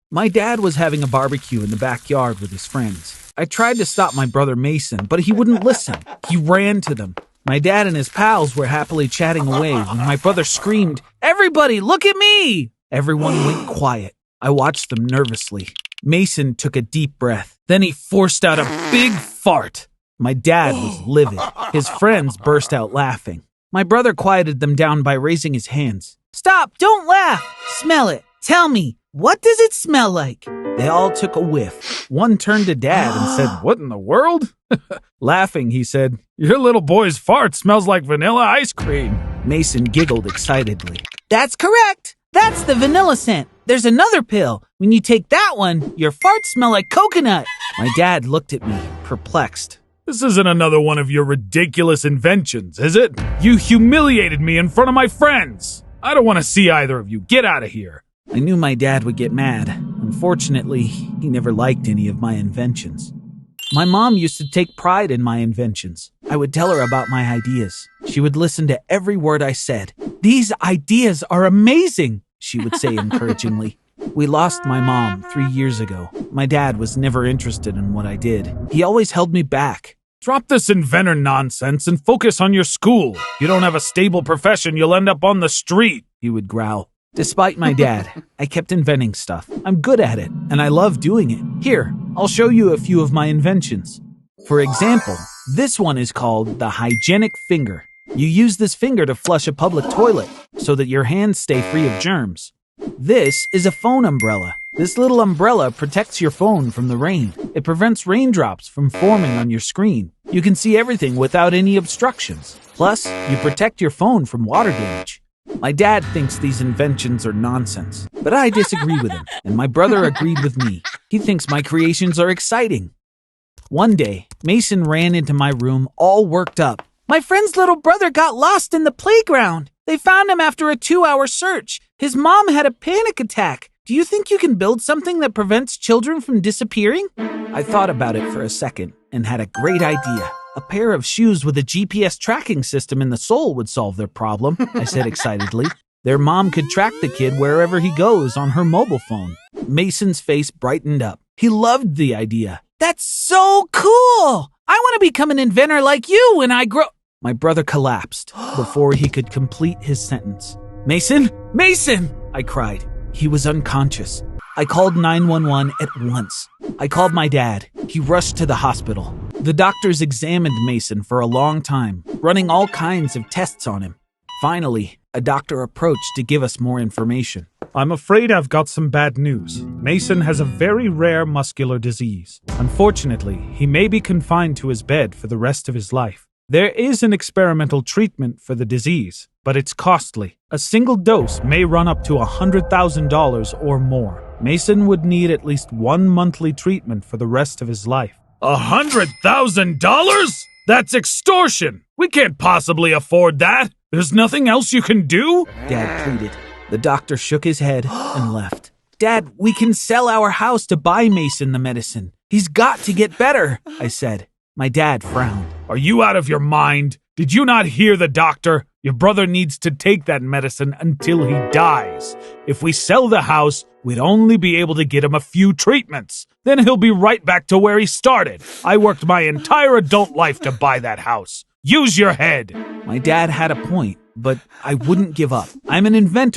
My dad was having a barbecue in the backyard with his friends. I tried to stop my brother Mason, but he wouldn't listen. He ran to them. My dad and his pals were happily chatting away when my brother screamed, "Everybody, look at me!" Everyone went quiet. I watched them nervously. Mason took a deep breath. Then he forced out a big fart. My dad was livid. His friends burst out laughing. My brother quieted them down by raising his hands. "Stop! Don't laugh! Smell it! Tell me, what does it smell like?" They all took a whiff. One turned to Dad and said, "What in the world?" Laughing, he said, "Your little boy's fart smells like vanilla ice cream." Mason giggled excitedly. "That's correct! That's the vanilla scent. There's another pill. When you take that one, your farts smell like coconut." My dad looked at me, perplexed. "This isn't another one of your ridiculous inventions, is it? You humiliated me in front of my friends. I don't want to see either of you. Get out of here." I knew my dad would get mad. Unfortunately, he never liked any of my inventions. My mom used to take pride in my inventions. I would tell her about my ideas. She would listen to every word I said. "These ideas are amazing," she would say encouragingly. We lost my mom 3 years ago. My dad was never interested in what I did. He always held me back. "Drop this inventor nonsense and focus on your school. You don't have a stable profession, you'll end up on the street," he would growl. Despite my dad, I kept inventing stuff. I'm good at it, and I love doing it. Here, I'll show you a few of my inventions. For example, this one is called the hygienic finger. You use this finger to flush a public toilet so that your hands stay free of germs. This is a phone umbrella. This little umbrella protects your phone from the rain. It prevents raindrops from forming on your screen. You can see everything without any obstructions. Plus, you protect your phone from water damage. My dad thinks these inventions are nonsense, but I disagree with him, and my brother agreed with me. He thinks my creations are exciting. One day, Mason ran into my room all worked up. "My friend's little brother got lost in the playground. They found him after a 2-hour search. His mom had a panic attack. Do you think you can build something that prevents children from disappearing?" I thought about it for a second and had a great idea. "A pair of shoes with a GPS tracking system in the sole would solve their problem," I said excitedly. Their mom could track the kid wherever he goes on her mobile phone. Mason's face brightened up. He loved the idea. "That's so cool! I want to become an inventor like you when I grow—" My brother collapsed before he could complete his sentence. "Mason! Mason!" I cried. He was unconscious. I called 911 at once. I called my dad. He rushed to the hospital. The doctors examined Mason for a long time, running all kinds of tests on him. Finally, a doctor approached to give us more information. "I'm afraid I've got some bad news. Mason has a very rare muscular disease. Unfortunately, he may be confined to his bed for the rest of his life. There is an experimental treatment for the disease, but it's costly. A single dose may run up to $100,000 or more. Mason would need at least 1 monthly treatment for the rest of his life." $100,000? That's extortion! We can't possibly afford that! There's nothing else you can do? Dad pleaded. The doctor shook his head and left. "Dad, we can sell our house to buy Mason the medicine. He's got to get better," I said. My dad frowned. "Are you out of your mind? Did you not hear the doctor? Your brother needs to take that medicine until he dies. If we sell the house, we'd only be able to get him a few treatments. Then he'll be right back to where he started. I worked my entire adult life to buy that house. Use your head." My dad had a point, but I wouldn't give up. I'm an inventor.